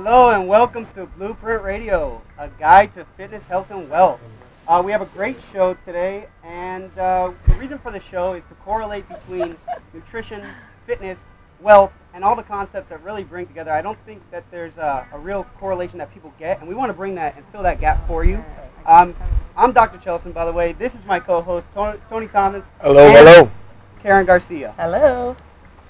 Hello and welcome to BluePrint Radio, a guide to fitness, health, and wealth. We have a great show today, and the reason for the show is to correlate between nutrition, fitness, wealth, and all the concepts that really bring together. I don't think that there's a real correlation that people get, and we want to bring that and fill that gap for you. I'm Dr. Chelson, by the way. This is my co-host, Tony Thomas. Hello, hello. Karen Garcia. Hello.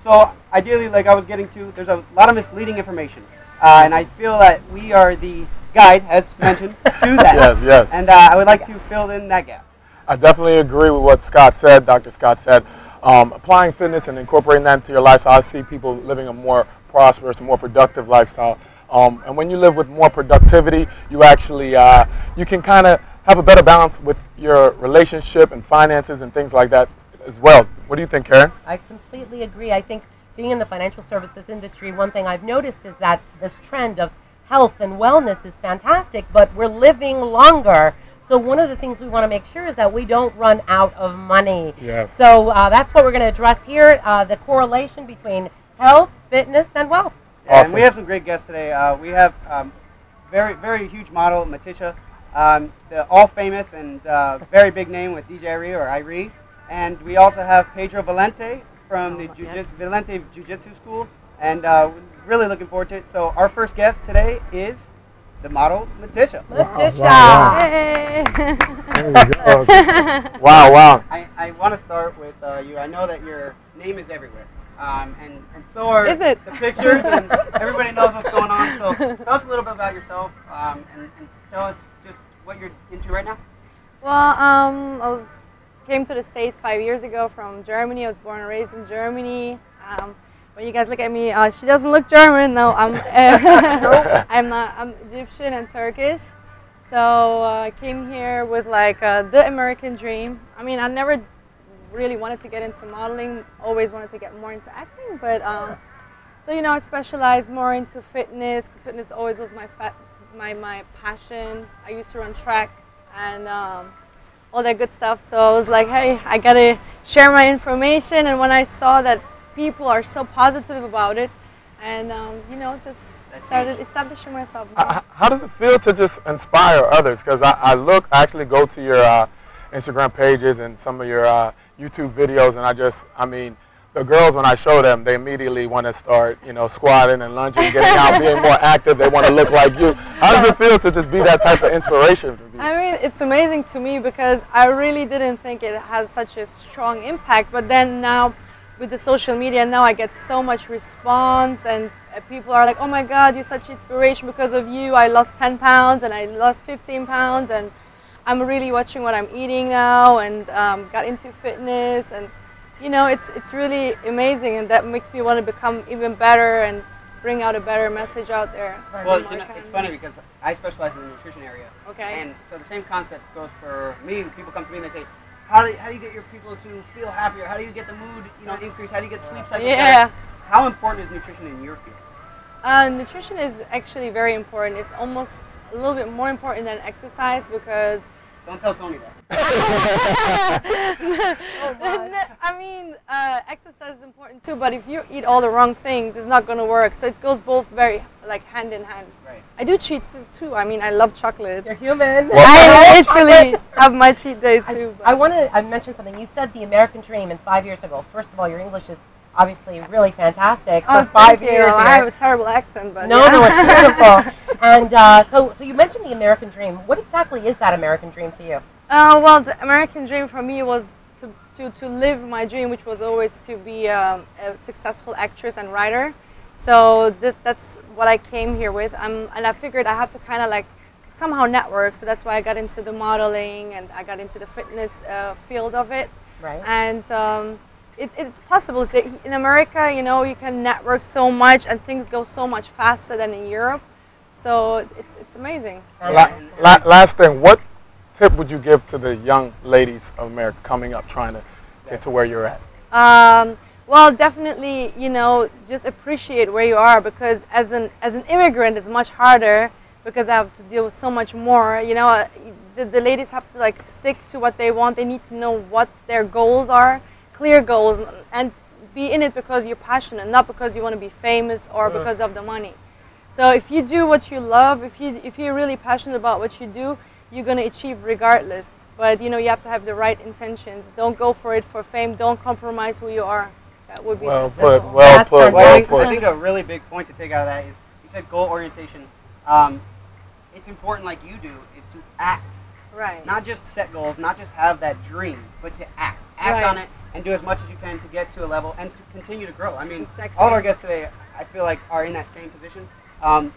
So ideally, like I was getting to, there's a lot of misleading information. And I feel that we are the guide, as mentioned, to that. Yes, yes. And I would like to fill in that gap. I definitely agree with what Scott said, Dr. Scott said. Applying fitness and incorporating that into your lifestyle, I see people living a more prosperous, more productive lifestyle. And when you live with more productivity, you actually, you can kind of have a better balance with your relationship and finances and things like that as well. What do you think, Karen? I completely agree. I think being in the financial services industry, one thing I've noticed is that this trend of health and wellness is fantastic, but we're living longer. So one of the things we want to make sure is that we don't run out of money. Yes. So that's what we're going to address here, the correlation between health, fitness, and wealth. Awesome. And we have some great guests today. We have very huge model, Matisha, the all-famous and very big name with DJ Irie or Irie. And we also have Pedro Valente from the Valente Jiu-Jitsu School, and really looking forward to it. So our first guest today is the model, Matisha. Matisha! Wow. Hey! There we go. Wow. I want to start with you. I know that your name is everywhere, and so are Is it? the pictures, and everybody knows what's going on. So tell us a little bit about yourself, and tell us just what you're into right now. Well, came to the States 5 years ago from Germany. I was born and raised in Germany. When you guys look at me, she doesn't look German. No, I'm I'm Egyptian and Turkish. So I came here with like the American dream. I mean, I never really wanted to get into modeling. Always wanted to get more into acting, but so you know, I specialized more into fitness because fitness always was my passion. I used to run track and all that good stuff. So I was like, hey, I gotta share my information. And when I saw that people are so positive about it, and you know, just started establishing myself. How does it feel to just inspire others? Because I actually go to your Instagram pages and some of your YouTube videos, and I mean, the girls, when I show them, they immediately want to start, you know, squatting and lunging, getting out, being more active. They want to look like you. How does it feel to just be that type of inspiration? I mean, it's amazing to me because I really didn't think it has such a strong impact. But then now, with the social media, now I get so much response, and people are like, oh my God, you're such inspiration. Because of you, I lost 10 pounds and I lost 15 pounds. And I'm really watching what I'm eating now and got into fitness. And you know, it's really amazing, and that makes me want to become even better and bring out a better message out there. Well, you know, it's funny because I specialize in the nutrition area. Okay. And so the same concept goes for me. People come to me and they say, how do you get your people to feel happier? How do you get the mood, you know, increase? How do you get sleep cycles better? How important is nutrition in your field? Nutrition is actually very important. It's almost a little bit more important than exercise because... Don't tell Tony that. I mean, exercise is important too, but if you eat all the wrong things, it's not going to work. So it goes both very, like, hand in hand. Right. I do cheat too. I mean, I love chocolate. You're human. I literally have my cheat days too. I mentioned something. You said the American dream, and 5 years ago. First of all, your English is obviously really fantastic. Oh, for 5 years here. here. I have a terrible accent, but no, yeah. no, it's beautiful. And so you mentioned the American dream. What exactly is that American dream to you? Well, the American dream for me was to live my dream, which was always to be a successful actress and writer. So that's what I came here with. And I figured I have to kind of like somehow network. So that's why I got into the modeling and I got into the fitness field of it. Right. And it's possible that in America, you know, you can network so much and things go so much faster than in Europe. So it's amazing. Last thing, what tip would you give to the young ladies of America coming up, trying to get to where you're at? Well, definitely, you know, just appreciate where you are, because as an immigrant, it's much harder because I have to deal with so much more. You know, the ladies have to like stick to what they want. They need to know what their goals are, clear goals, and be in it because you're passionate, not because you want to be famous or because of the money. So if you do what you love, if you're really passionate about what you do, you're going to achieve regardless. But you know, you have to have the right intentions. Don't go for it for fame. Don't compromise who you are. That would be Well the put. simple. Well put. Well I put. think a really big point to take out of that is you said goal orientation. It's important, like you do, is to act. Right. Not just set goals, not just have that dream, but to act. Act on it and do as much as you can to get to a level and to continue to grow. I mean, all of our guests today, I feel like, are in that same position. And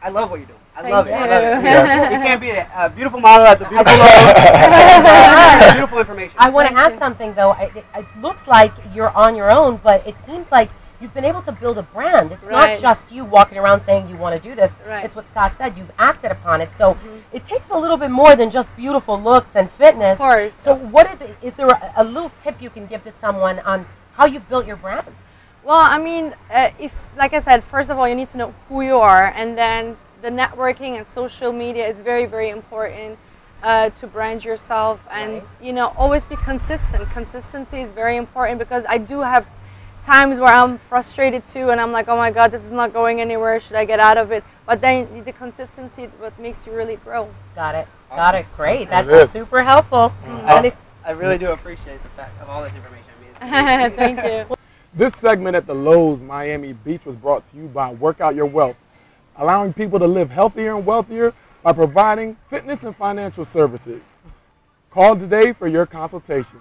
I love what you're doing. I love it. I love it. Yes. You can't be a beautiful model at the beautiful logo. Beautiful information. I want to add something, though. It looks like you're on your own, but it seems like you've been able to build a brand. It's not just you walking around saying you want to do this. Right. It's what Scott said. You've acted upon it. So it takes a little bit more than just beautiful looks and fitness. Of course. So is there a little tip you can give to someone on how you built your brand? Well, I mean, like I said, first of all, you need to know who you are, and then the networking and social media is very, very important to brand yourself, and you know, always be consistent. Consistency is very important, because I do have times where I'm frustrated too, and I'm like, oh my God, this is not going anywhere. Should I get out of it? But then the consistency is what makes you really grow. Got it. Got it. Great. That's super helpful. I really do appreciate the fact of all this information. I mean, Thank you. This segment at the Lowe's Miami Beach was brought to you by Workout Your Wealth, allowing people to live healthier and wealthier by providing fitness and financial services. Call today for your consultation.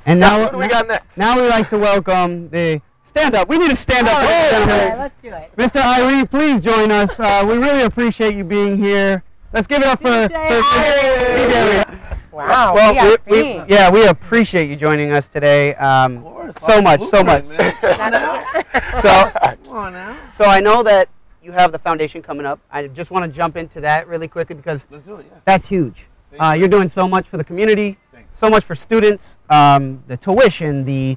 And now, what do we got next? Now we'd like to welcome the stand-up. We need to stand up. Let's do it. Mr. Irie, please join us. We really appreciate you being here. Let's give it up for DJ. Wow. Well, we appreciate you joining us today. So much. So I know that you have the foundation coming up. I just want to jump into that really quickly, because let's do it, yeah. That's huge. You're doing so much for the community, so much for students, the tuition, the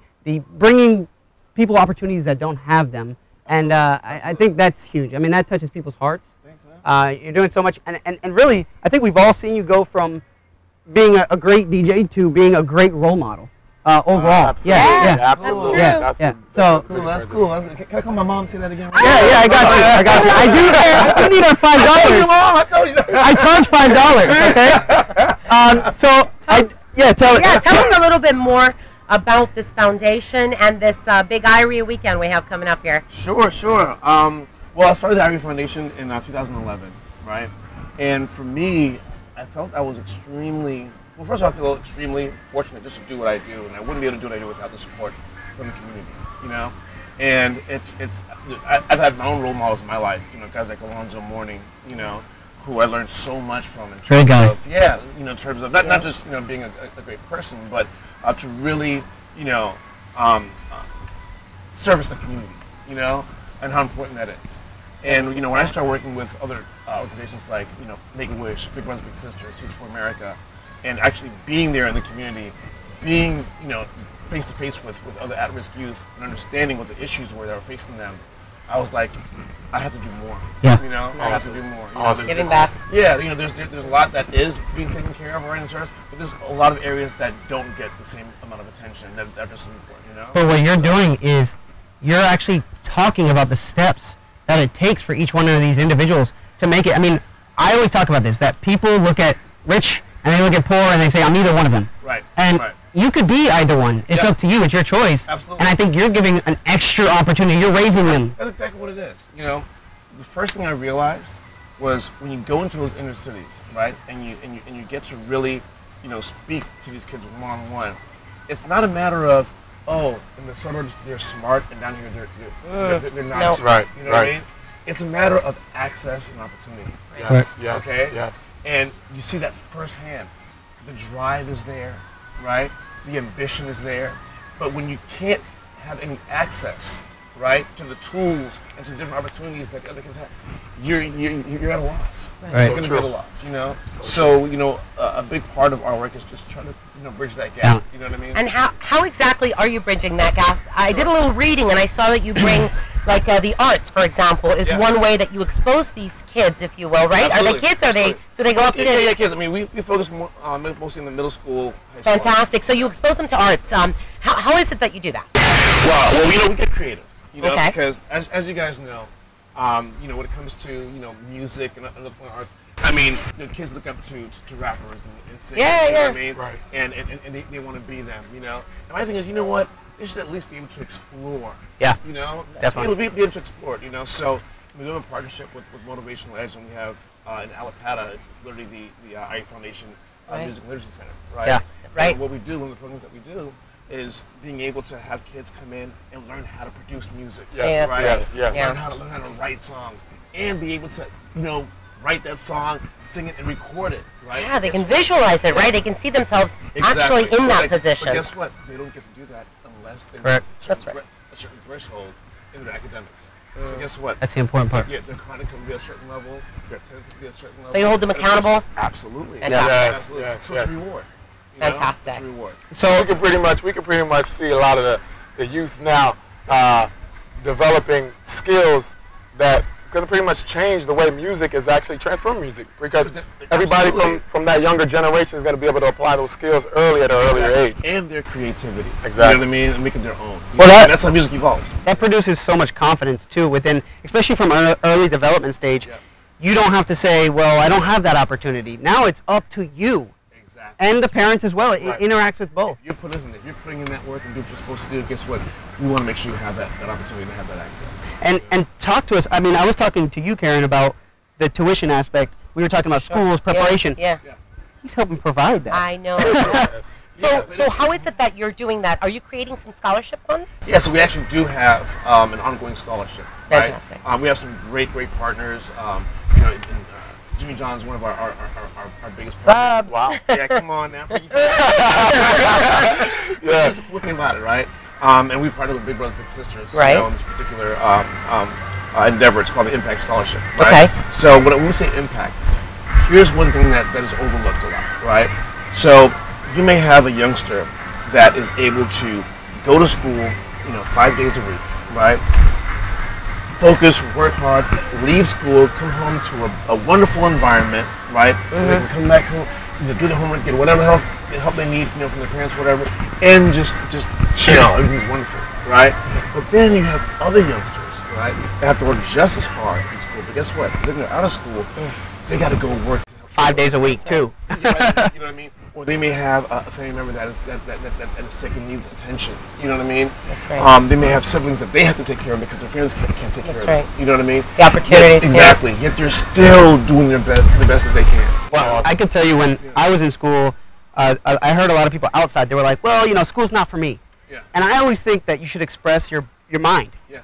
bringing people opportunities that don't have them, and I think that's huge. I mean, that touches people's hearts. Thanks, man. You're doing so much, and really, I think we've all seen you go from being a great DJ to being a great role model overall. Absolutely. Yeah, Absolutely. That's Yeah. So Cool, that's cool. Can I call my mom and say that again? yeah, I got you. I do need our $5. I told you. I charge $5. Okay. Tell us a little bit more about this foundation and this big IRIA weekend we have coming up here. Sure. Well, I started the Ivy Foundation in 2011, right? And for me, I felt I was extremely, well, first of all, I feel extremely fortunate just to do what I do, and I wouldn't be able to do what I do without the support from the community, you know? And I've had my own role models in my life, you know, guys like Alonzo Mourning, you know, who I learned so much from in terms of, in terms of not just, you know, being a great person, but to really, you know, service the community, you know, and how important that is. And, you know, when I started working with other organizations like, you know, Make-A-Wish, Big Brothers Big Sisters, Teach for America, and actually being there in the community, being, you know, face-to-face with other at-risk youth and understanding what the issues were that were facing them, I was like, I have to do more. Yeah. You know, I have to do more. You Awesome. know, Giving back. Yeah, you know, there's a lot that is being taken care of right in service, but there's a lot of areas that don't get the same amount of attention that are just important, you know? But what you're doing is you're actually talking about the steps that it takes for each one of these individuals to make it. I mean, I always talk about this, that people look at rich and they look at poor and they say, I'm neither one of them. Right. And right. you could be either one. It's up to you. It's your choice. Absolutely. And I think you're giving an extra opportunity. You're raising them. That's exactly what it is. You know, the first thing I realized was when you go into those inner cities, right, and you get to really, you know, speak to these kids one-on-one, it's not a matter of, oh, in the suburbs they're smart and down here they're not. No. Smart. Right, You know right. what I mean? It's a matter of access and opportunity. Yes, yes, Okay? yes. And you see that firsthand. The drive is there, right? The ambition is there. But when you can't have any access, right, to the tools and to the different opportunities that the other kids have, you're at a loss. Right. You're going to be at a loss, you know? So you know, a big part of our work is just trying to, you know, bridge that gap. You know what I mean? And how exactly are you bridging that gap? I did a little reading and I saw that you bring, like the arts, for example, is one way that you expose these kids, if you will, right? Absolutely. Are they kids? Are they? Do they go up to? Yeah, kids. I mean, we focus more, mostly in the middle school, high school. Fantastic. So you expose them to arts. How is it that you do that? Well, you know, we get creative, you know, Okay. because as you guys know, You know, when it comes to, you know, music and other arts, I mean, you know, kids look up to rappers and singers, you know what I mean? Right. And they want to be them, you know? And my thing is, you know what? They should at least be able to explore. Yeah. You know? Definitely. Be able to explore it, you know? So we're doing a partnership with Motivational Edge, and we have in Alapata, it's literally the IE Foundation Music Literacy Center, right? Yeah. Right. And what we do, one of the programs that we do, is being able to have kids come in and learn how to produce music. Yes, right? yes. Yeah. Learn how to write songs and be able to, you know, write that song, sing it, and record it, right? Yeah, they can visualize it, right? They can see themselves Exactly. actually in So that position. But guess what? They don't get to do that unless they Correct. meet That's right. a certain threshold in their academics. So guess what? That's the important part. Yeah, their conduct can be a certain level, their attendance can be a certain level. So you hold them And accountable? Absolutely. Fantastic. Yes, Absolutely. yes, So it's a yes. reward. You know? Fantastic. It's a reward. So we can pretty much see a lot of the youth now developing skills that is going to pretty much change the way music is actually transforming music, because everybody from that younger generation is going to be able to apply those skills early at an earlier age. And their creativity. Exactly. You know what I mean? And make it their own. Well, And that's how music evolves. That produces so much confidence too within, especially from an early development stage. Yeah. You don't have to say, well, I don't have that opportunity. Now it's up to you Exactly. and the parents as well. It Right. interacts with both. If you're putting in that work and do what you're supposed to do, guess what? We want to make sure you have that opportunity to have that access. And talk to us. I mean, I was talking to you, Karen, about the tuition aspect. We were talking about schools, preparation. Yeah. He's helping provide that. I know. So how is it that you're doing that? Are you creating some scholarship funds? Yeah, so we actually do have an ongoing scholarship. Right? Fantastic. We have some great partners. You know, Jimmy John's one of our biggest partners. Subs. Wow. Yeah, come on now. Yeah. Looking about it, right? And we partnered with Big Brothers Big Sisters, Right. you know, in this particular endeavor. It's called the Impact Scholarship. Right? Okay. So when we say impact, here's one thing that is overlooked a lot, right? So you may have a youngster that is able to go to school, you know, 5 days a week, right? Focus, work hard, leave school, come home to a wonderful environment, right? And they can come back home, you know, do their homework, get whatever help they need, you know, from their parents, whatever, and just chill. Everything's wonderful, right? But then you have other youngsters, right? They have to work just as hard in school. But guess what? When they're out of school, they got to go work 5 days a week too. You know what I mean? Or they may have a family member that is sick and needs attention. You know what I mean? That's right. They may have siblings that they have to take care of because their parents can't take care of right. them. You know what I mean? The opportunities. Yet, exactly. Yet they're still doing the best that they can. Wow. I could tell you when I was in school, I heard a lot of people outside. They were like, well, you know, school's not for me. Yeah. And I always think that you should express your mind. Yeah.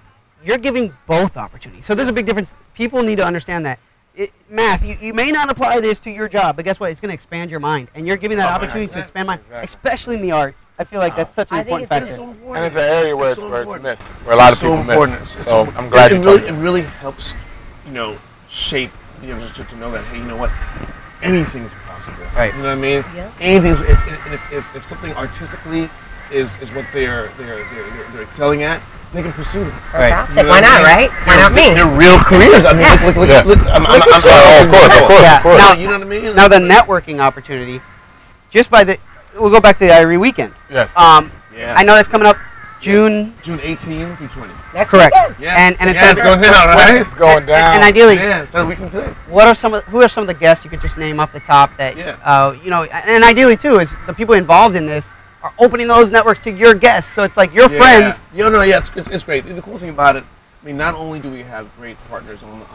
You're giving both opportunities. So there's a big difference. People need to understand that. Math, you may not apply this to your job, but guess what? It's going to expand your mind. And you're giving that opportunity to expand mind, especially in the arts. I feel like that's such an I think important it's factor. And it's an area where It's so it's important. missed, where a lot of So people important. miss. It's So so- I'm glad you told It me. really helps, you know, shape the youngsters to know that, hey, you know what? Anything's possible. Right. You know what I mean? Yeah. Anything's if something artistically is what they're excelling at, they can pursue it. Fantastic. You know Why what I not, mean? right? Why not me? They're real careers. I mean, Yeah. look. Yeah. Oh, of course. Yeah. Now, you know what I mean? Now the networking opportunity, just by the, we'll go back to the IRE weekend. Yes. Yeah. I know that's coming up June. June 18 through 20. Next Correct. weekend. Yeah. And it's yeah, it's gonna going down, right? It's going down. And ideally, Yeah, started a week from today. who are some of the guests you could just name off the top that Yeah. you know, and ideally too is the people involved in this are opening those networks to your guests, so it's like your friends. It's great. The cool thing about it, I mean, not only do we have great partners on the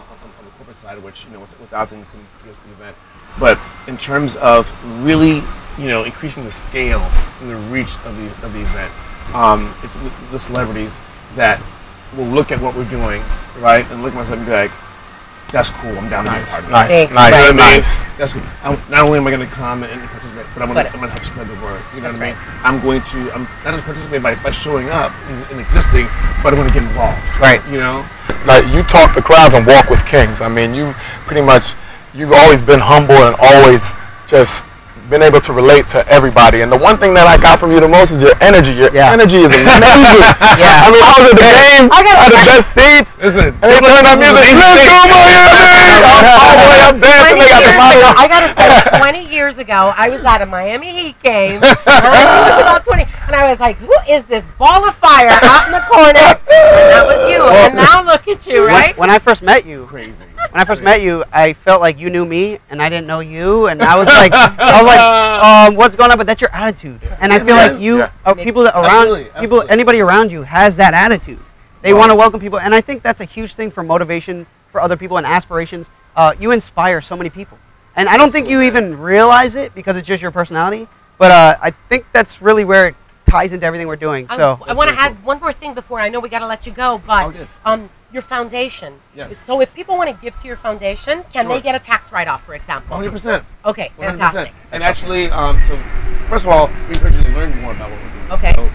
corporate side, which, you know, without them you couldn't do the event, but in terms of really, you know, increasing the scale and the reach of the event, it's the celebrities that will look at what we're doing, right, and look at myself and be like, that's cool. I'm down to be a part of it. Nice. Big. You know what I mean? Nice. That's good. Not only am I going to come and participate, but I'm going to help spread the word. You know what I mean? I'm not just participate by showing up and existing, but I'm going to get involved. Right. You know? Like, you talk to crowds and walk with kings. I mean, you've always been humble and always just been able to relate to everybody. And the one thing that I got from you the most is your energy. Your energy is amazing. Yeah. I mean, I was at the game, had the best seats, Listen, and they turned on music. Let's go, Miami! I'm all the way up dancing. They got the model. I gotta say, 20 years ago, I was at a Miami Heat game. And I was about 20, and I was like, "Who is this ball of fire out in the corner?" And that was you. And now look at you, right? When I first met you, I felt like you knew me and I didn't know you, and I was like, what's going on? But that's your attitude, and I feel like you, people that around, anybody around you has that attitude. They want to welcome people, and I think that's a huge thing for motivation for other people and aspirations. You inspire so many people, and I don't think you even realize it because it's just your personality. But I think that's really where it ties into everything we're doing. So I want to add one more thing before I know we got to let you go, but your foundation. Yes. So if people want to give to your foundation, can they get a tax write-off, for example? 100%. Okay, fantastic. And actually, so first of all, we encourage you to learn more about what we're doing. Okay. So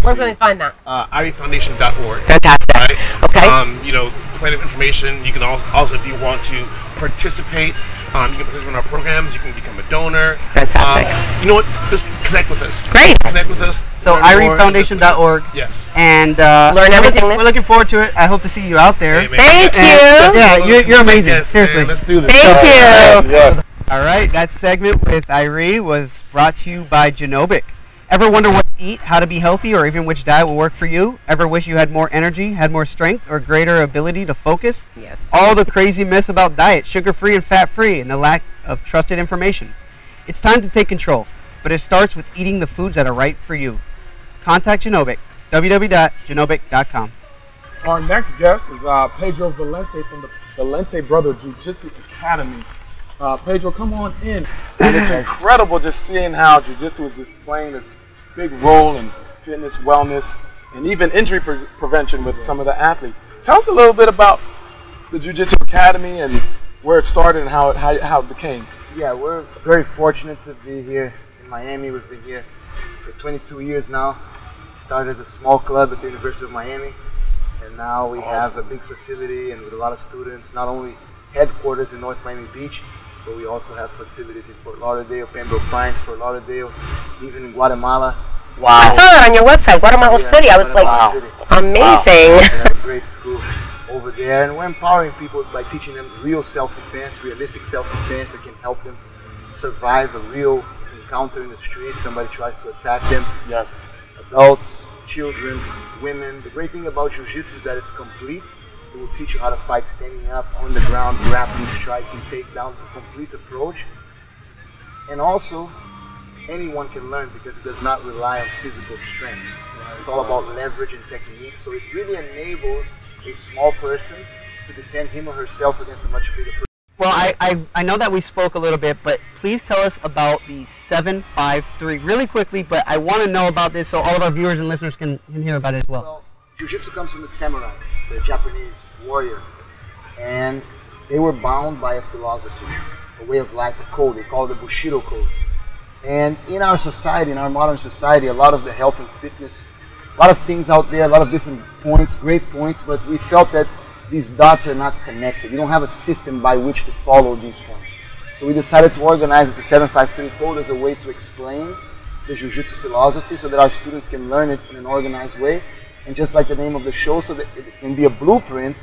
where can we find that? IREFoundation.org. Fantastic. Right? Okay. You know, plenty of information. You can also, if you want to participate, you can participate in our programs. You can become a donor. Fantastic. You know what? Just connect with us. Great. Connect with us. So IREFoundation.org. Yes. And learn everything there. We're looking forward to it. I hope to see you out there. Hey, man. Thank you. Yeah, you're amazing. Yes, Seriously. man, let's do this. Thank you. Yes. All right, that segment with Irene was brought to you by Genobic. Ever wonder what to eat, how to be healthy, or even which diet will work for you? Ever wish you had more energy, had more strength, or greater ability to focus? Yes. All the crazy myths about diet, sugar-free and fat-free, and the lack of trusted information. It's time to take control, but it starts with eating the foods that are right for you. Contact Genobic, www.genobic.com. Our next guest is Pedro Valente from the Valente Brother Jiu-Jitsu Academy. Pedro, come on in. And it's incredible just seeing how Jiu-Jitsu is just playing this big role in fitness, wellness, and even injury prevention with some of the athletes. Tell us a little bit about the Jiu-Jitsu Academy and where it started and how it became. Yeah, we're very fortunate to be here in Miami. We've been here for 22 years now. Started as a small club at the University of Miami, and now we have a big facility and with a lot of students, not only headquarters in North Miami Beach, but we also have facilities in Fort Lauderdale, Pembroke Pines, Fort Lauderdale, even in Guatemala. Wow. I saw that on your website, Guatemala City. I was Guatemala like, City. amazing. We have a great school over there, and we're empowering people by teaching them real self-defense, realistic self-defense that can help them survive a real encounter in the street. Somebody tries to attack them. Yes. Adults, children, women. The great thing about Jiu-Jitsu is that it's complete. It will teach you how to fight standing up, on the ground, grappling, striking, takedowns, a complete approach. And also, anyone can learn because it does not rely on physical strength. It's all about leverage and technique. So it really enables a small person to defend him or herself against a much bigger person. Well, I know that we spoke a little bit, but please tell us about the 753 really quickly, but I want to know about this so all of our viewers and listeners can hear about it as well. Well, Jiu-Jitsu comes from the samurai, the Japanese warrior, and they were bound by a philosophy, a way of life, a code. They call it the Bushido code. And in our society, in our modern society, a lot of the health and fitness, a lot of things out there, a lot of different points, great points, but we felt that these dots are not connected. You don't have a system by which to follow these points. So we decided to organize the 753 code as a way to explain the Jiu-Jitsu philosophy so that our students can learn it in an organized way. And just like the name of the show, so that it can be a blueprint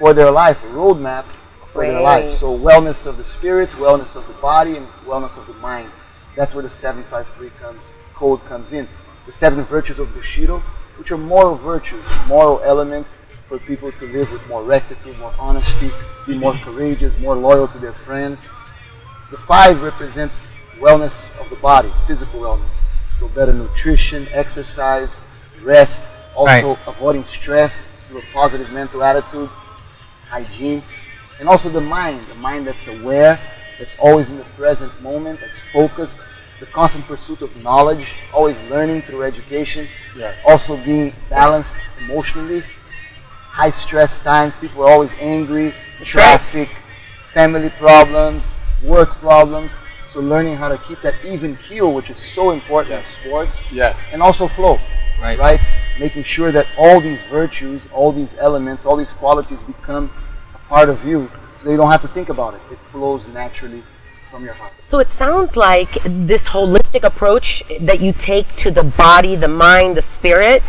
for their life, a roadmap for their life. So wellness of the spirit, wellness of the body, and wellness of the mind. That's where the 753 code comes in. The 7 virtues of Bushido, which are moral virtues, moral elements for people to live with more rectitude, more honesty, be more courageous, more loyal to their friends. The 5 represents wellness of the body, physical wellness. So better nutrition, exercise, rest, also avoiding stress through a positive mental attitude, hygiene, and also the mind that's aware, that's always in the present moment, that's focused, the constant pursuit of knowledge, always learning through education, also being balanced emotionally. High stress times, people are always angry, traffic, family problems, work problems. So learning how to keep that even keel, which is so important in sports. And also flow, right? Making sure that all these virtues, all these elements, all these qualities become a part of you so that you don't have to think about it. It flows naturally from your heart. So it sounds like this holistic approach that you take to the body, the mind, the spirit,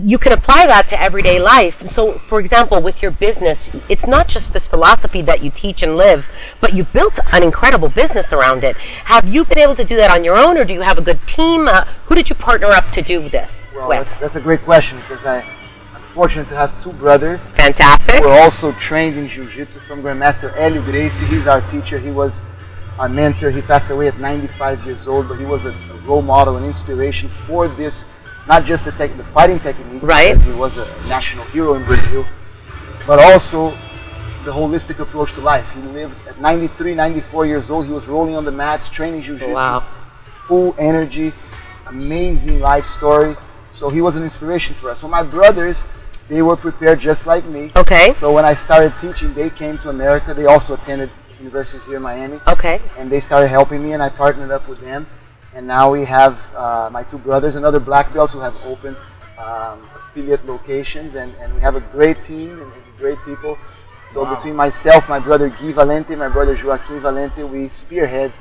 you can apply that to everyday life. So, for example, with your business, it's not just this philosophy that you teach and live, but you've built an incredible business around it. Have you been able to do that on your own, or do you have a good team? Who did you partner up to do this with? That's a great question, because I'm fortunate to have two brothers. Fantastic. Who are also trained in Jiu-Jitsu from Grandmaster Hélio Gracie. He's our teacher. He was our mentor. He passed away at 95 years old, but he was a role model and inspiration for this, not just the fighting technique, right? Because he was a national hero in Brazil, but also the holistic approach to life. He lived at 93, 94 years old. He was rolling on the mats, training Jiu-Jitsu. Wow. Full energy, amazing life story. So he was an inspiration for us. So my brothers, they were prepared just like me. Okay. So when I started teaching, they came to America. They also attended universities here in Miami. Okay. And they started helping me, and I partnered up with them. And now we have my two brothers and other black belts who have opened affiliate locations, and we have a great team and great people. So between myself, my brother Guy Valente, my brother Joaquim Valente, we spearhead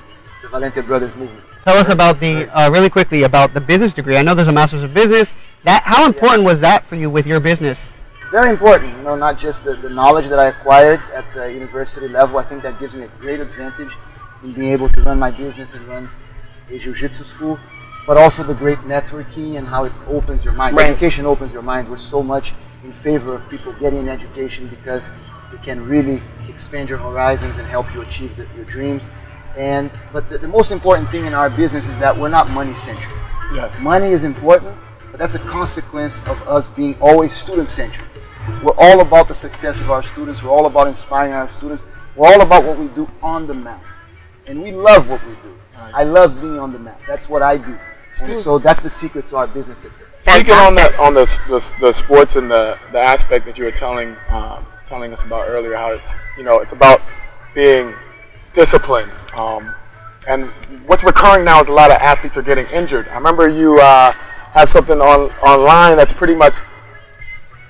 the Valente Brothers movement. Tell us about the, really quickly, about the business degree. I know there's a Master's of Business. How important was that for you with your business? Very important, you know, not just the knowledge that I acquired at the university level. I think that gives me a great advantage in being able to run my business and run a Jiu-Jitsu school, but also the great networking and how it opens your mind. Right. Education opens your mind. We're so much in favor of people getting an education because it can really expand your horizons and help you achieve your dreams. But the most important thing in our business is that we're not money-centric. Yes. Money is important, but that's a consequence of us being always student-centric. We're all about the success of our students. We're all about inspiring our students. We're all about what we do on the mat. And we love what we do. Nice. I love being on the mat. That's what I do. And so that's the secret to our business success. Speaking on the sports and the aspect that you were telling us about earlier, how it's about being disciplined. And what's recurring now is a lot of athletes are getting injured. I remember you have something online that's pretty much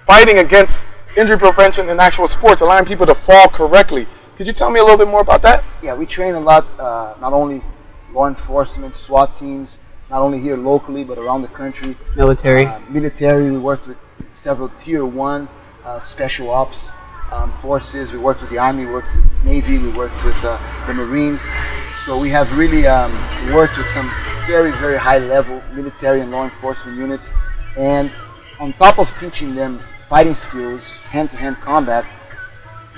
fighting against injury prevention in actual sports, allowing people to fall correctly. Could you tell me a little bit more about that? Yeah, we train a lot, not only law enforcement, SWAT teams, not only here locally, but around the country. Military. Military, we worked with several Tier 1 special ops forces. We worked with the Army, we worked with the Navy, we worked with the Marines. So we have really worked with some very, very high-level military and law enforcement units. And on top of teaching them fighting skills, hand-to-hand combat,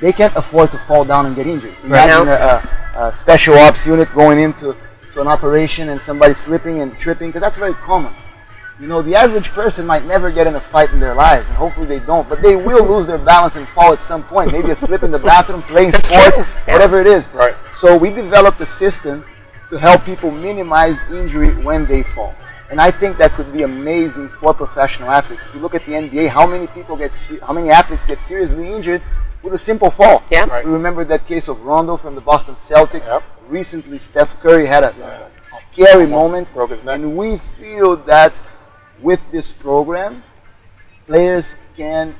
they can't afford to fall down and get injured. Imagine a special ops unit going into an operation and somebody slipping and tripping, because that's very common. You know, the average person might never get in a fight in their lives, and hopefully they don't, but they will lose their balance and fall at some point. Maybe a slip in the bathroom, playing sports, whatever it is. Right. So we developed a system to help people minimize injury when they fall. And I think that could be amazing for professional athletes. If you look at the NBA, how many athletes get seriously injured with a simple fall? Yeah. Right. We remember that case of Rondo from the Boston Celtics. Yep. Recently, Steph Curry had a scary moment, broke his neck. and we feel that with this program, players can,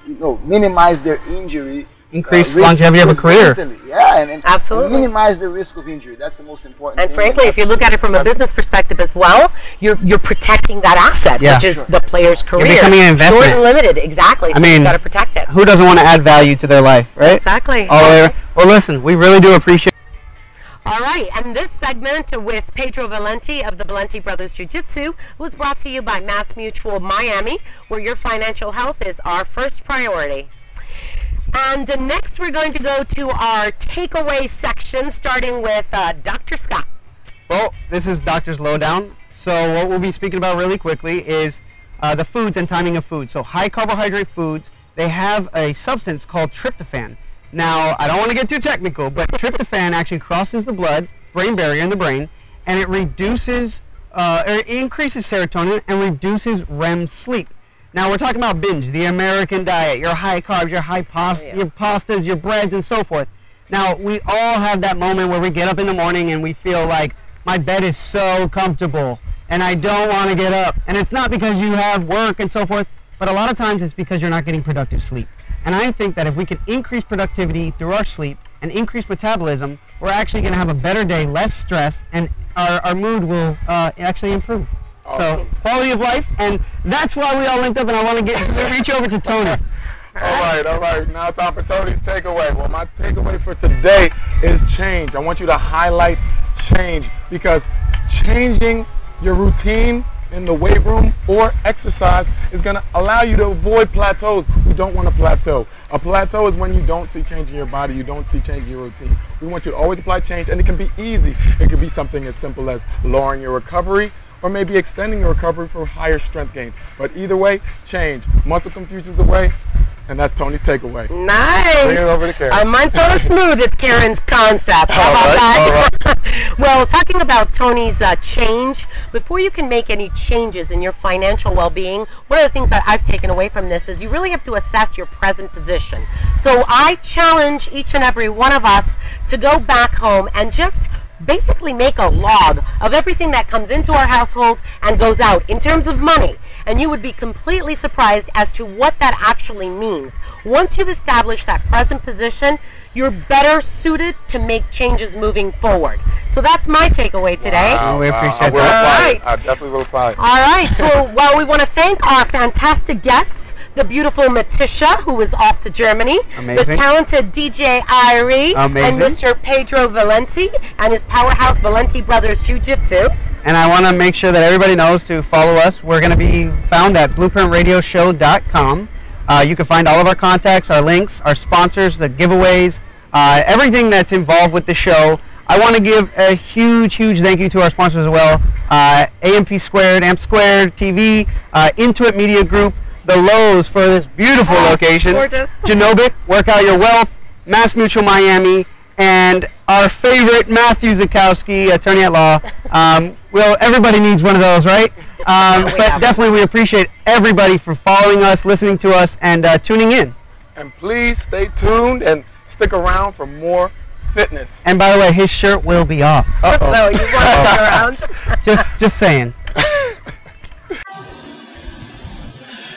minimize their injury, Increase longevity of a career. Yeah, and Absolutely. minimize the risk of injury. That's the most important And thing. frankly, if you look at it from a business perspective as well, you're protecting that asset, Yeah. which is the player's career. becoming an investment. Short and limited, exactly. So I mean, you've got to protect it. Who doesn't want to add value to their life, right? Exactly. All the way around. Well, listen, we really do appreciate. All right, and this segment with Pedro Valente of the Valente Brothers Jiu-Jitsu was brought to you by Mass Mutual Miami, where your financial health is our first priority. And next we're going to go to our takeaway section, starting with Dr. Scott. Well, this is Doctor's Lowdown. So what we'll be speaking about really quickly is the foods and timing of food. So high carbohydrate foods, they have a substance called tryptophan. Now, I don't want to get too technical, but tryptophan actually crosses the blood-brain barrier in the brain, and it reduces, it increases serotonin and reduces REM sleep. Now, we're talking about binge, the American diet, your high carbs, your high your pastas, your breads, and so forth. Now, we all have that moment where we get up in the morning and we feel like, my bed is so comfortable, and I don't want to get up. And it's not because you have work and so forth, but a lot of times it's because you're not getting productive sleep. And I think that if we can increase productivity through our sleep, and increased metabolism, we're actually going to have a better day, less stress, and our mood will actually improve. Awesome. So quality of life, and that's why we all linked up, and I want to reach over to Tony. All right. Now time for Tony's takeaway. Well, my takeaway for today is change. I want you to highlight change, because changing your routine in the weight room or exercise is going to allow you to avoid plateaus. We don't want a plateau. A plateau is when you don't see change in your body, you don't see change in your routine. We want you to always apply change, and it can be easy. It could be something as simple as lowering your recovery, or maybe extending your recovery for higher strength gains. But either way, change. Muscle confusion's away. And that's Tony's takeaway. Nice. Bring it over to Karen. Mine's not as smooth. It's Karen's concept. How about that? Well, talking about Tony's change, before you can make any changes in your financial well-being, one of the things that I've taken away from this is you really have to assess your present position. So I challenge each and every one of us to go back home and just basically make a log of everything that comes into our household and goes out in terms of money. And you would be completely surprised as to what that actually means. Once you've established that present position, you're better suited to make changes moving forward. So that's my takeaway today. Wow, we appreciate that. I definitely will apply it. All right. Well, we want to thank our fantastic guests, the beautiful Matisha, who is off to Germany, Amazing. the talented DJ Irie, Amazing. and Mr. Pedro Valenti and his powerhouse Valenti Brothers Jiu-Jitsu. And I want to make sure that everybody knows to follow us. We're going to be found at BluePrintRadioshow.com. You can find all of our contacts, our links, our sponsors, the giveaways, everything that's involved with the show. I want to give a huge thank you to our sponsors as well. AMP Squared, Amp Squared TV, Intuit Media Group, the Lowe's for this beautiful location, gorgeous. Genobic, Work Out Your Wealth, Mass Mutual Miami, and our favorite Matthew Zakowski, attorney at law. Well, everybody needs one of those, right? But definitely we appreciate everybody for following us, listening to us, and tuning in. And please stay tuned and stick around for more fitness. And by the way, his shirt will be off. So you want to go around? Just saying.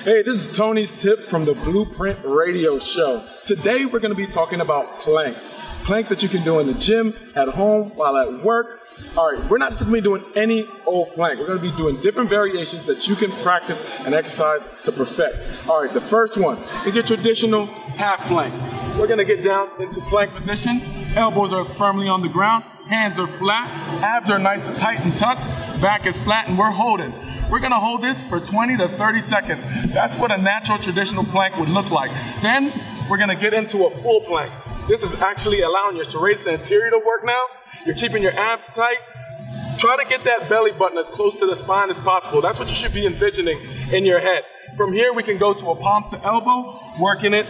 Hey, this is Tony's tip from the Blueprint Radio Show. Today we're going to be talking about planks. Planks that you can do in the gym, at home, while at work. All right, we're not just going to be doing any old plank. We're going to be doing different variations that you can practice and exercise to perfect. All right, the first one is your traditional half plank. We're going to get down into plank position. Elbows are firmly on the ground. Hands are flat. Abs are nice and tight and tucked. Back is flat, and we're holding. We're going to hold this for 20 to 30 seconds. That's what a natural traditional plank would look like. Then we're going to get into a full plank. This is actually allowing your serratus anterior to work now. You're keeping your abs tight. Try to get that belly button as close to the spine as possible. That's what you should be envisioning in your head. From here, we can go to a palms to elbow, working it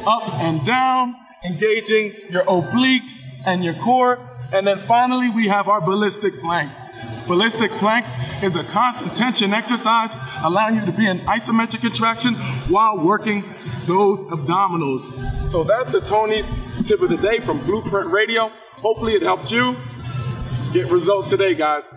up and down, engaging your obliques and your core. And then finally, we have our ballistic plank. Ballistic planks is a constant tension exercise, allowing you to be in isometric contraction while working those abdominals. So that's the Tony's tip of the day from Blueprint Radio. Hopefully it helped you get results today, guys.